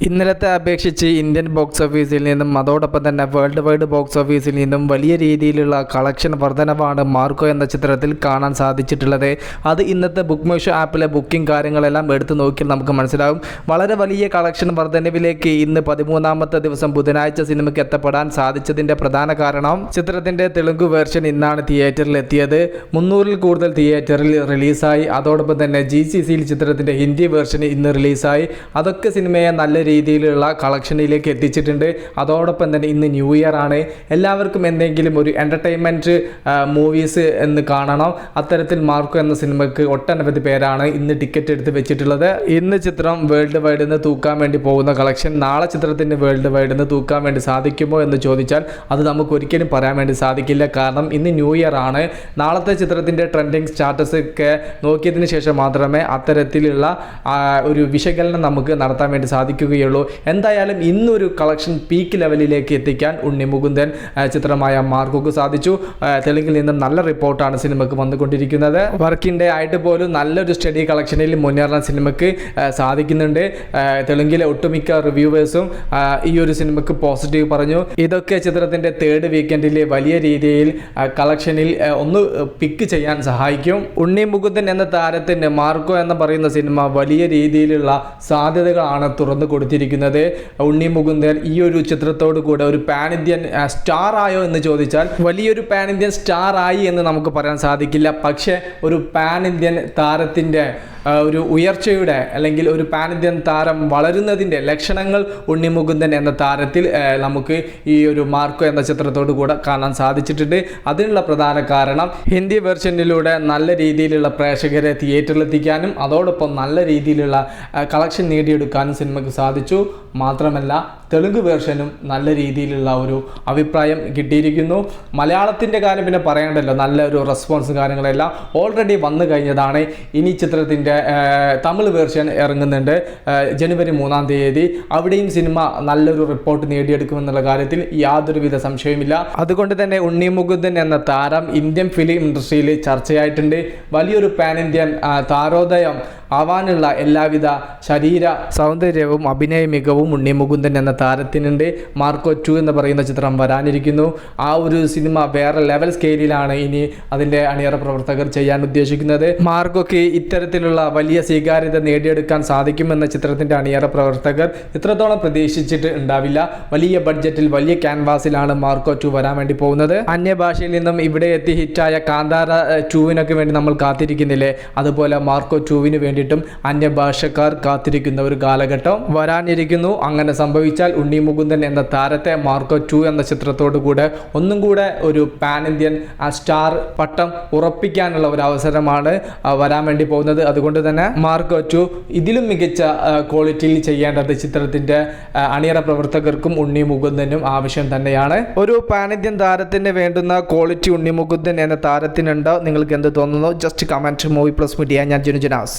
ഇന്നലത്തെ അപേക്ഷിച്ച് Indian box ഓഫീസിൽ നിന്നും അതോടൊപ്പം തന്നെ വേൾഡ് വൈഡ് ബോക്സ് ഓഫീസിൽ നിന്നും വലിയ രീതിയിലുള്ള കളക്ഷൻ വർധനവാണ് മാർക്കോ എന്ന ചിത്രത്തിൽ കാണാൻ സാധിച്ചിട്ടുള്ളത്. അത് ഇന്നത്തെ ബുക്ക് മൈ ഷോ ആപ്പിലെ ബുക്കിംഗ് കാര്യങ്ങളെല്ലാം എടുത്തു നോക്കിയാൽ നമുക്ക് മനസ്സിലാവും. വളരെ വലിയ കളക്ഷൻ വർധനവിലേക്ക് ഇന്ന് 13ാമത്തെ ദിവസം ബുധനാഴ്ച സിനിമയ്ക്ക് എത്തപ്പെടാൻ സാധിച്ചതിൻ്റെ പ്രധാന കാരണം ചിത്രത്തിൻ്റെ തെലുങ്ക് വേർഷൻ ഇന്നാണ് തിയേറ്ററിൽ എത്തിയത്. 300-ൽ കൂടുതൽ തിയേറ്ററിൽ റിലീസായി. അതോടൊപ്പം തന്നെ GCCയിൽ ചിത്രത്തിൻ്റെ ഹിന്ദി വേർഷൻ ഇന്ന് റിലീസായി. അതൊക്കെ സിനിമയെ നല്ല രീതിയിലുള്ള കളക്ഷനിലേക്ക് എത്തിച്ചിട്ടുണ്ട്. അതോടൊപ്പം തന്നെ ഇന്ന് ന്യൂ ഇയർ ആണ്. എല്ലാവർക്കും എന്തെങ്കിലും ഒരു എൻ്റർടൈൻമെൻറ്റ് മൂവീസ് എന്ന് കാണണം. അത്തരത്തിൽ മാർക്കോ എന്ന സിനിമയ്ക്ക് ഒട്ടനവധി പേരാണ് ഇന്ന് ടിക്കറ്റ് എടുത്ത് വെച്ചിട്ടുള്ളത്. ഇന്ന് ചിത്രം വേൾഡ് വൈഡിൽ നിന്ന് തൂക്കാൻ വേണ്ടി പോകുന്ന കളക്ഷൻ നാളെ ചിത്രത്തിന് വേൾഡ് വൈഡിൽ നിന്ന് തൂക്കാൻ വേണ്ടി സാധിക്കുമോ എന്ന് ചോദിച്ചാൽ അത് നമുക്ക് ഒരിക്കലും പറയാൻ വേണ്ടി സാധിക്കില്ല. കാരണം ഇന്ന് ന്യൂ ഇയർ ആണ്. നാളത്തെ ചിത്രത്തിൻ്റെ ട്രെൻഡിങ് സ്റ്റാറ്റസ് ഒക്കെ നോക്കിയതിന് ശേഷം മാത്രമേ അത്തരത്തിലുള്ള ഒരു വിശകലനം നമുക്ക് നടത്താൻ വേണ്ടി സാധിക്കുകയുള്ളൂ. എന്തായാലും ഇന്നൊരു കളക്ഷൻ പീക്ക് ലെവലിലേക്ക് എത്തിക്കാൻ ഉണ്ണി മുകുന്ദൻ ചിത്രമായ മാർക്കോക്ക് സാധിച്ചു. തെലുങ്കിൽ നിന്നും നല്ല റിപ്പോർട്ടാണ് സിനിമയ്ക്ക് വന്നുകൊണ്ടിരിക്കുന്നത്. വർക്കിംഗ് ഡേ ആയിട്ട് പോലും നല്ലൊരു സ്റ്റഡി കളക്ഷനിൽ മുന്നേറാൻ സിനിമയ്ക്ക് സാധിക്കുന്നുണ്ട്. തെലുങ്കിലെ ഒട്ടുമിക്ക റിവ്യൂവേഴ്സും ഈ ഒരു സിനിമയ്ക്ക് പോസിറ്റീവ് പറഞ്ഞു. ഇതൊക്കെ ചിത്രത്തിൻ്റെ തേർഡ് വീക്കെൻഡിൽ വലിയ രീതിയിൽ കളക്ഷനിൽ ഒന്ന് പിക്ക് ചെയ്യാൻ സഹായിക്കും. ഉണ്ണി മുകുന്ദൻ എന്ന താരത്തിന് മാർക്കോ എന്ന് പറയുന്ന സിനിമ വലിയ രീതിയിലുള്ള സാധ്യതകളാണ് തുറന്നു കൊടുത്തിരിക്കുന്നത്. ഉണ്ണി മുകുന്ദൻ ഈ ഒരു ചിത്രത്തോടു കൂടെ ഒരു പാൻ ഇന്ത്യൻ സ്റ്റാർ ആയോ എന്ന് ചോദിച്ചാൽ വലിയൊരു പാൻ ഇന്ത്യൻ സ്റ്റാർ ആയി എന്ന് നമുക്ക് പറയാൻ സാധിക്കില്ല. പക്ഷേ ഒരു പാൻ ഇന്ത്യൻ താരത്തിൻ്റെ ഒരു ഉയർച്ചയുടെ അല്ലെങ്കിൽ ഒരു പാൻ ഇന്ത്യൻ താരം വളരുന്നതിൻ്റെ ലക്ഷണങ്ങൾ ഉണ്ണി മുകുന്ദൻ എന്ന താരത്തിൽ നമുക്ക് ഈ ഒരു മാർക്കോ എന്ന ചിത്രത്തോടു കൂടെ കാണാൻ സാധിച്ചിട്ടുണ്ട്. അതിനുള്ള പ്രധാന കാരണം ഹിന്ദി വെർഷനിലൂടെ നല്ല രീതിയിലുള്ള പ്രേക്ഷകരെ തിയേറ്ററിലെത്തിക്കാനും അതോടൊപ്പം നല്ല രീതിയിലുള്ള കളക്ഷൻ നേടിയെടുക്കാനും സിനിമയ്ക്ക് സാധിച്ചു. മാത്രമല്ല തെലുങ്ക് വേർഷനും നല്ല രീതിയിലുള്ള ഒരു അഭിപ്രായം കിട്ടിയിരിക്കുന്നു. മലയാളത്തിൻ്റെ കാര്യം പിന്നെ പറയേണ്ടല്ലോ, നല്ലൊരു റെസ്പോൺസ് കാര്യങ്ങളെല്ലാം ഓൾറെഡി വന്നു കഴിഞ്ഞതാണ്. ഇനി ചിത്രത്തിൻ്റെ തമിഴ് വേർഷൻ ഇറങ്ങുന്നുണ്ട് ജനുവരി 3-ാം തീയതി. അവിടെയും സിനിമ നല്ലൊരു റിപ്പോർട്ട് നേടിയെടുക്കുമെന്നുള്ള കാര്യത്തിൽ യാതൊരുവിധ സംശയവുമില്ല. അതുകൊണ്ട് തന്നെ ഉണ്ണി മുകുന്ദൻ എന്ന താരം ഇന്ത്യൻ ഫിലിം ഇൻഡസ്ട്രിയിൽ ചർച്ചയായിട്ടുണ്ട്. വലിയൊരു പാൻ ഇന്ത്യൻ താരോദയം ആവാനുള്ള എല്ലാവിധ ശരീര സൗന്ദര്യവും അഭിനയ മികവും ഉണ്ണി മുകുന്ദൻ എന്ന താരത്തിനുണ്ട്. മാർക്കോ 2 എന്ന് പറയുന്ന ചിത്രം വരാനിരിക്കുന്നു. ആ ഒരു സിനിമ വേറെ ലെവൽ സ്കെയിലിലാണ് ഇനി അതിൻ്റെ അണിയറ പ്രവർത്തകർ ചെയ്യാൻ ഉദ്ദേശിക്കുന്നത്. മാർക്കോയ്ക്ക് ഇത്തരത്തിലുള്ള വലിയ സ്വീകാര്യത നേടിയെടുക്കാൻ സാധിക്കുമെന്ന ചിത്രത്തിൻ്റെ അണിയറ പ്രവർത്തകർ ഇത്രത്തോളം പ്രതീക്ഷിച്ചിട്ട് ഉണ്ടാവില്ല. വലിയ ബഡ്ജറ്റിൽ വലിയ ക്യാൻവാസിലാണ് മാർക്കോ 2 വരാൻ വേണ്ടി പോകുന്നത്. അന്യഭാഷയിൽ നിന്നും ഇവിടെ എത്തി ഹിറ്റായ കാന്താര 2-നൊക്കെ വേണ്ടി നമ്മൾ കാത്തിരിക്കുന്നില്ലേ, അതുപോലെ മാർക്കോ 2-വിന് വേണ്ടിയിട്ടും അന്യഭാഷക്കാർ കാത്തിരിക്കുന്ന ഒരു കാലഘട്ടം വരാനിരിക്കുന്നു. അങ്ങനെ സംഭവിച്ചാൽ ഉണ്ണി മുകുന്ദൻ എന്ന താരത്തെ മാർക്കോ 2 എന്ന ചിത്രത്തോടു കൂടെ ഒന്നും കൂടെ ഒരു പാൻ ഇന്ത്യൻ സ്റ്റാർ പട്ടം ഉറപ്പിക്കാനുള്ള ഒരു അവസരമാണ് വരാൻ വേണ്ടി പോകുന്നത്. അതുകൊണ്ട് തന്നെ മാർക്കോ 2 ഇതിലും മികച്ച ക്വാളിറ്റിയിൽ ചെയ്യേണ്ടത് ചിത്രത്തിൻ്റെ അണിയറ പ്രവർത്തകർക്കും ഉണ്ണി മുകുന്ദനും ആവശ്യം തന്നെയാണ്. ഒരു പാൻ ഇന്ത്യൻ താരത്തിന് വേണ്ടുന്ന ക്വാളിറ്റി ഉണ്ണി മുകുന്ദൻ എന്ന താരത്തിനുണ്ടോ? നിങ്ങൾക്ക് എന്ത് തോന്നുന്നു? Just comment. Movie plus media. ഞാൻ ജിനുജനാസ്.